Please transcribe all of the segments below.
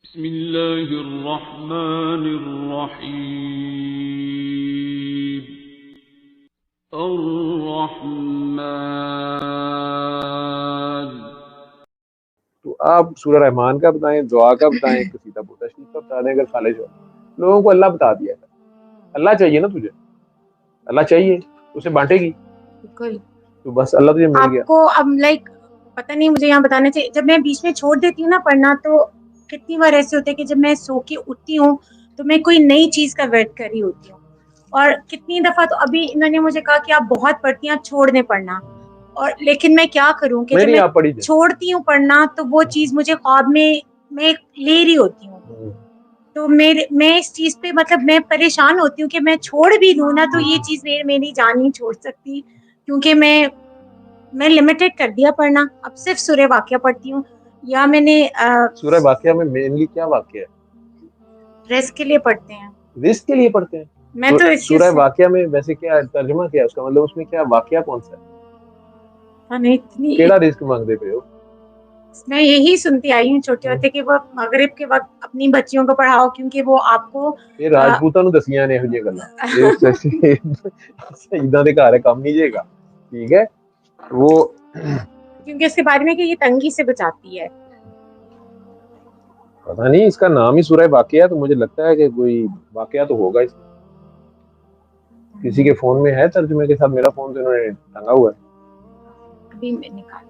بسم اللہ الرحمن الرحیم الرحمن. تو آپ سورہ رحمان کا بتائیں، دعا کا بتائیں، قصیدہ بوتا شریف کا بتا دیں اگر خالص ہو. لوگوں کو اللہ بتا دیا تھا. اللہ چاہیے نا تجھے، اللہ چاہیے اسے بانٹے گی بالکل. تو بس اللہ تجھے مل گیا. آپ کو اب پتہ نہیں، مجھے یہاں بتانا چاہیے، جب میں بیچ میں چھوڑ دیتی ہوں نا پڑھنا، تو کتنی بار ایسے ہوتے کہ جب میں سو کے اٹھتی ہوں تو میں کوئی نئی چیز کا ویٹ کر رہی ہوتی ہوں، اور کتنی دفعہ تو ابھی انہوں نے مجھے کہا کہ آپ بہت پڑھتی ہیں، آپ چھوڑ دیں پڑھنا، اور لیکن میں کیا کروں کہ جب نہیں میں آپ پڑھی دیں. چھوڑتی ہوں پڑھنا تو وہ چیز مجھے خواب میں لے رہی ہوتی ہوں، تو میں اس چیز پہ میں پریشان ہوتی ہوں کہ میں چھوڑ بھی دوں نا تو یہ چیز میری جان نہیں چھوڑ سکتی، کیونکہ میں لمیٹڈ کر دیا پڑھنا. اب صرف سورہ واقعہ پڑھتی ہوں، یا میں نے سورہ واقعہ میں مینلی کیا واقعہ ہے؟ رزق کے لیے پڑھتے ہیں. رزق کے لیے پڑھتے ہیں. میں تو اس سورہ واقعہ میں ویسے کیا ترجمہ کیا ہے اس کا، مطلب اس میں کیا واقعہ کون سا ہے؟ کیڑا رزق مانگتے پہ ہو؟ میں یہی سنتی آئی ہوں چھوٹے ہوتے کہ وہ مغرب کے وقت اپنی بچیوں کو پڑھاؤ، کیونکہ وہ آپ کو یہ راجپوتاں نوں دسیاں نے ਇਹੋ ਜਿਹੀਆਂ ਗੱਲਾਂ. ਇਹ شہیداں دے گھر کم نہیں جے گا. ٹھیک ہے وہ کیونکہ اس کے بارے میں کہ یہ تنگی سے بچاتی ہے. پتہ نہیں، اس کا نام ہی سورہ واقعہ ہے تو مجھے لگتا ہے کہ کوئی واقعہ تو ہوگا اس میں. کسی کے فون میں ہے ترجمے کے ساتھ؟ میرا فون تو انہوں نے ٹنگا ہوا ہے. ابھی میں نکال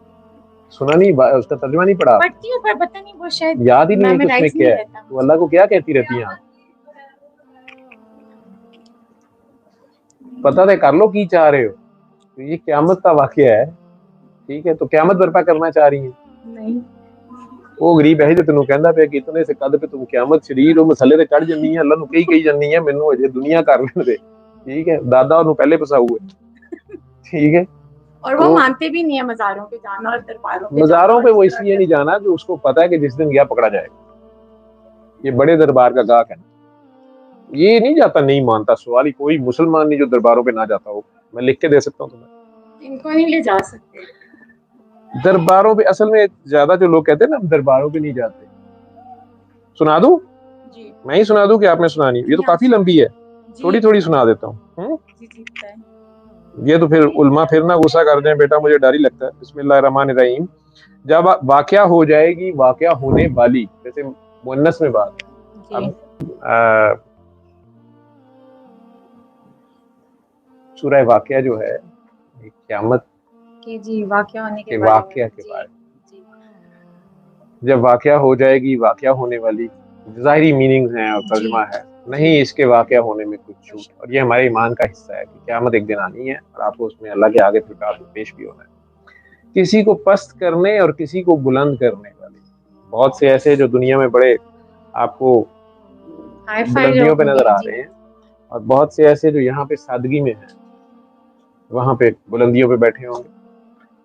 سنا نہیں اس کا ترجمہ نہیں پڑھا؟ پڑھتی ہوں پر پتہ نہیں وہ شاید یاد ہی نہیں ہے کہ اس میں میمورائز کیا نہیں ہے. رہتا. تو اللہ کو کیا کہتی رہتی ہیں آپ؟ پتہ تو کر لو کی چاہ رہے ہو. تو یہ قیامت کا واقعہ ہے، ٹھیک ہے؟ تو قیامت برپا کرنا چاہ رہی ہیں. نہیں، وہ غریب ہے جو تینوں کہندا پیا کہ اتنے سے قد پہ تم قیامت شریر ہو مسلے تے چڑھ جنی ہے. اللہ نو کئی جنی ہے مینوں اجے دنیا کر لین دے. ٹھیک ہے، دادا انہوں پہلے پسا ہوئے. ٹھیک ہے، اور وہ مانتے بھی نہیں ہیں مزاروں پہ جانا اور درباروں پہ مزاروں پہ وہ اس لیے نہیں جانا کہ اس کو پتا ہے کہ جس دن گیا پکڑا جائے گا. یہ بڑے دربار کا گاہک ہے نا، یہ نہیں جاتا، نہیں مانتا. سوال ہی کوئی مسلمان نہیں جو درباروں پہ نہ جاتا ہو. میں لکھ کے دے سکتا ہوں تمہیں. ان کو نہیں لے جا سکتے درباروں پہ اصل میں زیادہ جو لوگ کہتے ہیں نا درباروں پہ نہیں جاتے. سنا دوں؟ جی میں ہی سنا دوں کہ آپ نے سنانی؟ یہ تو کافی لمبی ہے، تھوڑی تھوڑی سنا دیتا ہوں. یہ تو پھر علماء پھر نہ غصہ کر دیں، بیٹا مجھے ڈر ہی لگتا ہے. بسم اللہ الرحمن الرحیم. جب واقعہ ہو جائے گی واقعہ ہونے والی، جیسے مؤنث میں بات ہے. اب سورہ واقعہ جو ہے قیامت جی واقعہ ہونے کے واقعہ کے بارے میں. جب واقعہ ہو جائے گی واقعہ ہونے والی، ظاہری میننگز ہیں اور ترجمہ ہے. نہیں اس کے واقعہ ہونے میں کچھ چھوٹ، اور یہ ہمارے ایمان کا حصہ ہے کہ قیامت ایک دن آنی ہے اور آپ کو اس میں اللہ کے آگے پیش بھی ہونا ہے. کسی کو پست کرنے اور کسی کو بلند کرنے والی. بہت سے ایسے جو دنیا میں بڑے آپ کو بلندیوں پہ نظر آ رہے ہیں، اور بہت سے ایسے جو یہاں پہ سادگی میں ہیں، وہاں پہ بلندیوں پہ بیٹھے ہوں گے.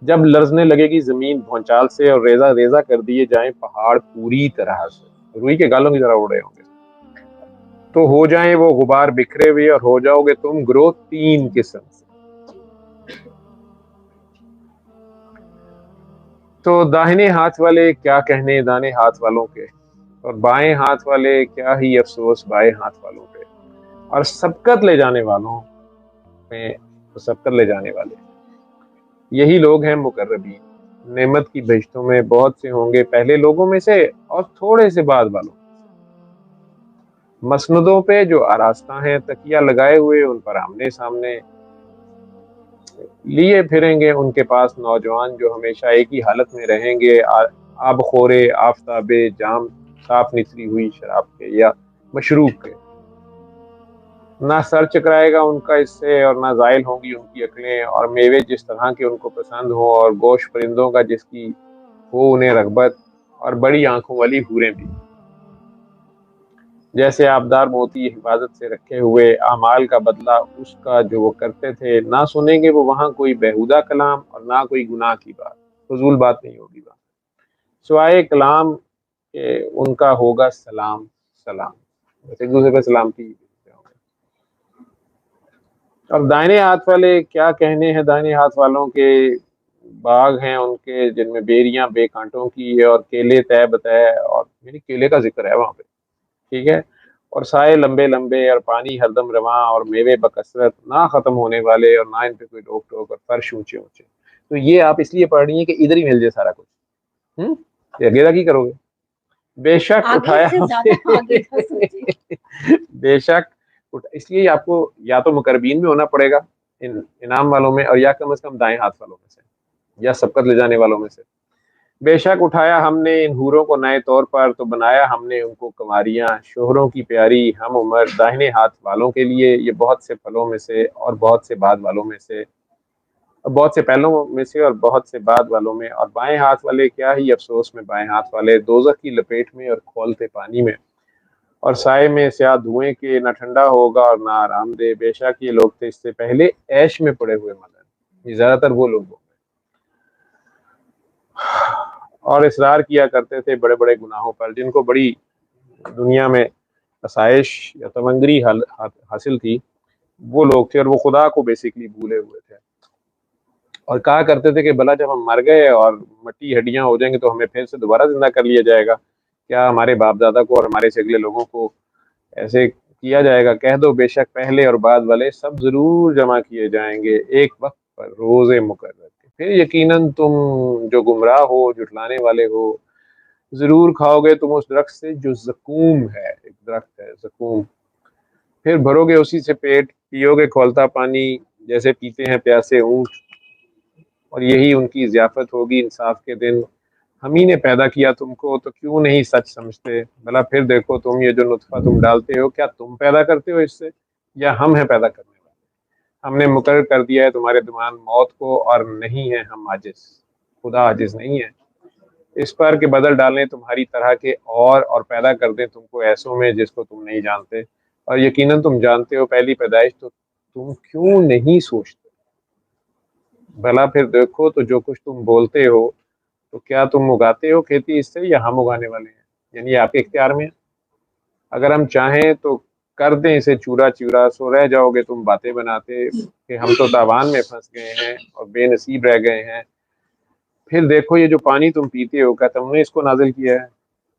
جب لرزنے لگے گی زمین بھونچال سے اور ریزہ ریزہ کر دیے جائیں پہاڑ پوری طرح سے، روئی کے گالوں کی طرح اڑے ہوں گے، تو ہو جائیں وہ غبار بکھرے ہوئے اور ہو جاؤ گے تم گروہ 3 قسم سے. تو داہنے ہاتھ والے کیا کہنے دانے ہاتھ والوں کے، اور بائیں ہاتھ والے کیا ہی افسوس بائیں ہاتھ والوں پہ، اور سبقت لے جانے والوں میں سبقت لے جانے والے یہی لوگ ہیں مقربین. نعمت کی بہشتوں میں بہت سے ہوں گے پہلے لوگوں میں سے اور تھوڑے سے بعد والوں. مسندوں پہ جو آراستہ ہیں تکیہ لگائے ہوئے ان پر آمنے سامنے لیے پھریں گے ان کے پاس نوجوان جو ہمیشہ ایک ہی حالت میں رہیں گے، آب خورے آفتابے جام صاف نکلی ہوئی شراب کے یا مشروب کے. نہ سر چکرائے گا ان کا اس سے اور نہ زائل ہوں گی ان کی عقلیں، اور میوے جس طرح کے ان کو پسند ہوں اور گوشت پرندوں کا جس کی ہو انہیں رغبت، اور بڑی آنکھوں والی حوریں بھی. جیسے آبدار موتی حفاظت سے رکھے ہوئے اعمال کا بدلہ اس کا جو وہ کرتے تھے. نہ سنیں گے وہ وہاں کوئی بےہودہ کلام اور نہ کوئی گناہ کی بات، فضول بات نہیں ہوگی وہاں سوائے کلام کہ ان کا ہوگا سلام سلام، ایک دوسرے پہ سلامتی. اور دائنے ہاتھ والے کیا کہنے ہیں دائنے ہاتھ والوں کے، باغ ہیں ان کے جن میں بیریاں بے کانٹوں کی ہے، اور کیلے طے بتائے، اور یعنی کیلے کا ذکر ہے وہاں پہ، ٹھیک ہے، اور سائے لمبے لمبے، اور پانی ہردم رواں، اور میوے بکثرت نہ ختم ہونے والے، اور نہ ان پہ کوئی روک ٹوک، اور فرش اونچے اونچے۔ تو یہ آپ اس لیے پڑھ رہی ہیں کہ ادھر ہی مل جائے سارا کچھ، یہ اگیلا کی کرو گے؟ بے شک آگے اٹھایا سے زیادہ آگے کا سوچیے۔ بے شک اس لیے آپ کو یا تو مقربین میں ہونا پڑے گا، انعام والوں میں، اور یا کم از کم دائیں ہاتھ والوں میں سے، یا سبقت لے جانے والوں میں سے۔ بے شک اٹھایا ہم نے ان حوروں کو نئے طور پر، تو بنایا ہم نے ان کو کنواریاں، شوہروں کی پیاری ہم عمر، داہنے ہاتھ والوں کے لیے، یہ بہت سے پھلوں میں سے اور بہت سے بعد والوں میں سے، بہت سے پہلوں میں سے اور بہت سے بعد والوں میں، اور بائیں ہاتھ والے کیا ہی افسوس میں بائیں ہاتھ والے، دوزخ کی لپیٹ میں اور کھولتے پانی میں، اور سائے میں سیاہ دھوئیں کے، نہ ٹھنڈا ہوگا اور نہ آرام دہ۔ بے شک یہ لوگ تھے اس سے پہلے عیش میں پڑے ہوئے مگن، یہ زیادہ تر وہ لوگ ہوں گے، اور اصرار کیا کرتے تھے بڑے بڑے گناہوں پر، جن کو بڑی دنیا میں آسائش یا تمنگری حاصل تھی، وہ لوگ تھے، اور وہ خدا کو بیسیکلی بھولے ہوئے تھے، اور کہا کرتے تھے کہ بھلا جب ہم مر گئے اور مٹی ہڈیاں ہو جائیں گے تو ہمیں پھر سے دوبارہ زندہ کر لیا جائے گا کیا؟ ہمارے باپ دادا کو اور ہمارے سے اگلے لوگوں کو ایسے کیا جائے گا؟ کہہ دو بے شک پہلے اور بعد والے سب ضرور جمع کیے جائیں گے ایک وقت پر، روز مقرر کے، پھر یقیناً تم جو گمراہ ہو، جھٹلانے والے ہو، ضرور کھاؤ گے تم اس درخت سے جو زقوم ہے، ایک درخت ہے زقوم، پھر بھرو گے اسی سے پیٹ، پیو گے کھولتا پانی جیسے پیتے ہیں پیاسے اونٹ، اور یہی ان کی ضیافت ہوگی انصاف کے دن۔ ہم ہی نے پیدا کیا تم کو، تو کیوں نہیں سچ سمجھتے؟ بھلا پھر دیکھو تم یہ جو نطفہ تم ڈالتے ہو، کیا تم پیدا کرتے ہو اس سے، یا ہم ہیں پیدا کرنے والے؟ ہم نے مقرر کر دیا ہے تمہارے درمیان موت کو، اور نہیں ہے ہم عاجز، خدا عاجز نہیں ہے اس پر کہ بدل ڈالیں تمہاری طرح کے اور پیدا کر دیں تم کو ایسوں میں جس کو تم نہیں جانتے، اور یقیناً تم جانتے ہو پہلی پیدائش، تو تم کیوں نہیں سوچتے؟ بھلا پھر دیکھو تو جو کچھ تم بولتے ہو، تو کیا تم اگاتے ہو کھیتی اس سے، یا ہم اگانے والے ہیں؟ یعنی آپ کے اختیار میں ہے۔ اگر ہم چاہیں تو کر دیں اسے چورا چورا، سو رہ جاؤ گے تم باتیں بناتے کہ ہم تو تاوان میں پھنس گئے ہیں اور بے نصیب رہ گئے ہیں۔ پھر دیکھو یہ جو پانی تم پیتے ہو، کیا تم نے اس کو نازل کیا ہے؟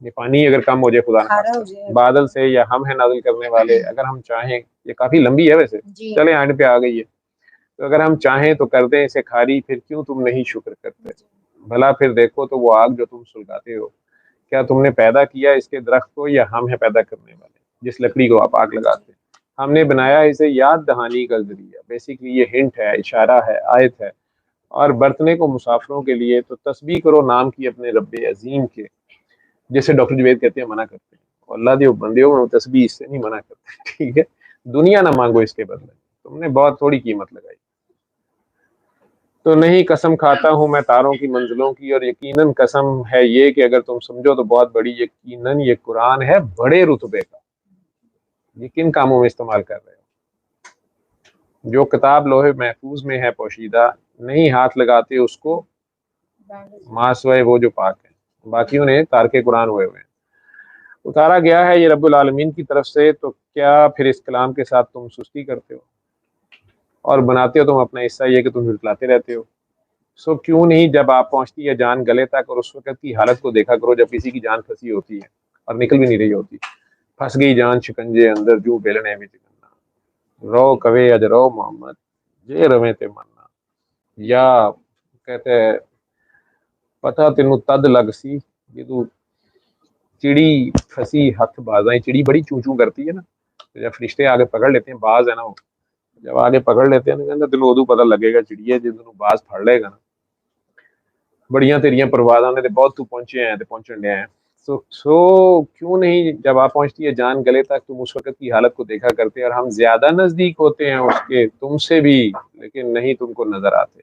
یہ پانی اگر کم ہو جائے خدا نخواستہ بادل سے، یا ہم ہیں نازل کرنے والے؟ اگر ہم چاہیں، یہ کافی لمبی ہے ویسے، چلے اینڈ پہ آ گئی ہے، تو اگر ہم چاہیں تو کر دیں اسے کھاری، پھر کیوں تم نہیں شکر کرتے؟ بھلا پھر دیکھو تو وہ آگ جو تم سلگاتے ہو، کیا تم نے پیدا کیا اس کے درخت کو، یا ہم ہیں پیدا کرنے والے جس لکڑی کو آپ آگ لگاتے ہیں؟ ہم نے بنایا اسے یاد دہانی کا ذریعہ، بیسیکلی یہ ہنٹ ہے، اشارہ ہے، آیت ہے، اور برتنے کو مسافروں کے لیے، تو تسبیح کرو نام کی اپنے رب عظیم کے، جیسے ڈاکٹر جوید کہتے ہیں منع کرتے ہیں، اور اللہ دیو بندیوں میں تسبیح اس سے نہیں منع کرتے، ٹھیک ہے، دنیا نہ مانگو اس کے بدلے، تم نے بہت تھوڑی قیمت لگائی۔ تو نہیں قسم کھاتا ہوں میں تاروں کی منزلوں کی، اور یقیناً قسم ہے یہ کہ اگر تم سمجھو تو بہت بڑی، یقیناً یہ قرآن ہے بڑے رتبے کا۔ یہ کن کاموں میں استعمال کر رہے ہو؟ جو کتاب لوہے محفوظ میں ہے پوشیدہ، نہیں ہاتھ لگاتے اس کو ماں سوائے وہ جو پاک ہے، باقیوں نے تارک قرآن ہوئے ہوئے ہیں۔ اتارا گیا ہے یہ رب العالمین کی طرف سے، تو کیا پھر اس کلام کے ساتھ تم سستی کرتے ہو اور بناتے ہو تم اپنا حصہ یہ کہ تم جھٹلاتے رہتے ہو؟ سو کیوں نہیں جب آپ پہنچتی ہے جان گلے تک، اور اس وقت کی حالت کو دیکھا کرو جب کسی کی جان پھنسی ہوتی ہے اور نکل بھی نہیں رہی ہوتی، پھنس گئی جان شکنجے اندر جو بیلنے میں چکنا، رو کوے اج رو محمد جے رویں تے مرنا، یا کہتے ہیں پتہ تینوں تد لگ سی جدو چڑی پھنسی ہاتھ بازائیں، چڑی بڑی چوں چوں کرتی ہے نا، جب فرشتے آگے پکڑ لیتے ہیں، باز ہے نا وہ، جب آگے پکڑ لیتے ہیں نا، تینوں ادو پتہ لگے گا چڑیے جدوں باز پھڑ لے گا نا، بڑیاں تیریاں پروازاں نے تے بہت تو پہنچے ہیں تے پہنچن ڈے ہیں۔ سو کیوں نہیں جب آپ پہنچتی ہے جان گلے تک تم اس وقت کی حالت کو دیکھا کرتے، اور ہم زیادہ نزدیک ہوتے ہیں اس کے تم سے بھی، لیکن نہیں تم کو نظر آتے۔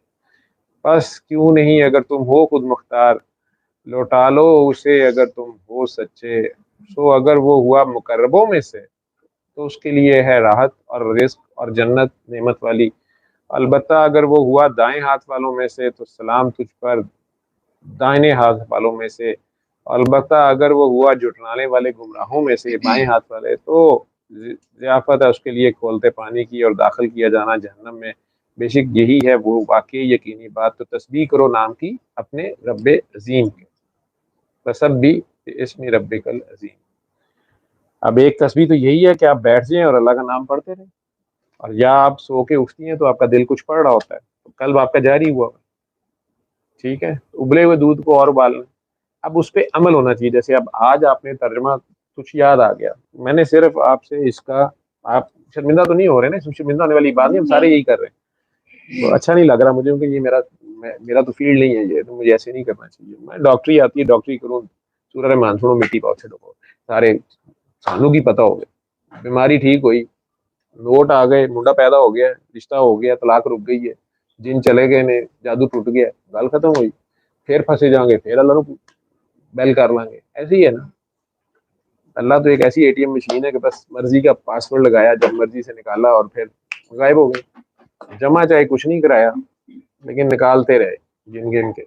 بس کیوں نہیں اگر تم ہو خود مختار، لوٹا لو اسے اگر تم ہو سچے، سو اگر وہ ہوا مقربوں میں سے تو اس کے لیے ہے راحت اور رزق اور جنت نعمت والی، البتہ اگر وہ ہوا دائیں ہاتھ والوں میں سے تو سلام تجھ پر دائیں ہاتھ والوں میں سے، البتہ اگر وہ ہوا جھٹلانے والے گمراہوں میں سے بائیں ہاتھ والے، تو ضیافت ہے اس کے لیے کھولتے پانی کی اور داخل کیا جانا جہنم میں۔ بے شک یہی ہے وہ واقعی یقینی بات، تو تسبیح کرو نام کی اپنے رب عظیم کے، فسبح باسم ربک العظیم۔ اب ایک تسبیح تو یہی ہے کہ آپ بیٹھ جائیں اور اللہ کا نام پڑھتے رہیں، اور یا آپ سو کے اٹھتی ہیں تو آپ کا دل کچھ پڑھ رہا ہوتا ہے، تو قلب آپ کا جاری ہوا، ٹھیک ہے، ابلے ہوئے دودھ کو اور ابالنا، اب اس پہ عمل ہونا چاہیے۔ جیسے اب آج آپ نے ترجمہ کچھ یاد آ گیا، میں نے صرف آپ سے اس کا، آپ شرمندہ تو نہیں ہو رہے نا، اس میں شرمندہ ہونے والی بات نہیں، ہم سارے یہی کر رہے ہیں، تو اچھا نہیں لگ رہا مجھے، کیونکہ یہ میرا تو فیلڈ نہیں ہے یہ، تو مجھے ایسے نہیں کرنا چاہیے، میں ڈاکٹری آتی ہے ڈاکٹری کروں، سورہ رحمان سنو، مٹی پاؤ چھڑو، سارے سانوں کی پتہ ہو گئے، بیماری ٹھیک ہوئی، نوٹ آ گئے، منڈا پیدا ہو گیا، رشتہ ہو گیا، طلاق رک گئی ہے، جن چلے گئے نے، جادو ٹوٹ گیا، گل ختم ہوئی، پھر پھنسے جائیں گے، پھر اللہ رو بیل کر لیں گے، ایسے ہی ہے نا۔ اللہ تو ایک ایسی اے ٹی ایم مشین ہے کہ بس مرضی کا پاسورڈ لگایا، جب مرضی سے نکالا اور پھر غائب ہو گئے، جمع چاہے کچھ نہیں کرایا لیکن نکالتے رہے گن گن کے۔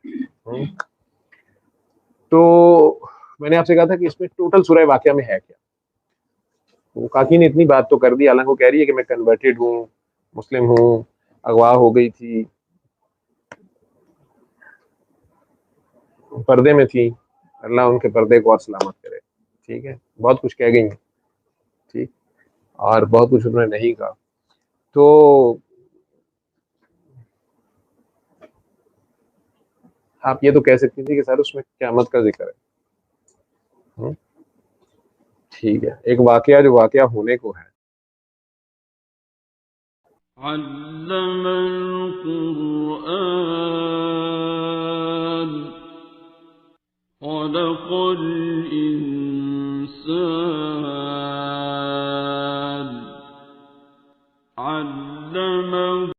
تو میں نے آپ سے کہا تھا کہ اس میں ٹوٹل سورہ واقعہ میں ہے کیا، وہ کاکی نے اتنی بات تو کر دی، حالانکہ وہ کہہ رہی ہے کہ میں کنورٹڈ ہوں، مسلم ہوں، اغوا ہو گئی تھی، پردے میں تھی، اللہ ان کے پردے کو اور سلامت کرے، ٹھیک ہے، بہت کچھ کہہ گئی ہیں، ٹھیک، اور بہت کچھ انہوں نے نہیں کہا، تو آپ یہ تو کہہ سکتی تھی کہ سر اس میں قیامت کا ذکر ہے، ٹھیک ہے، ایک واقعہ جو واقعہ ہونے کو ہے، علم القرآن خلق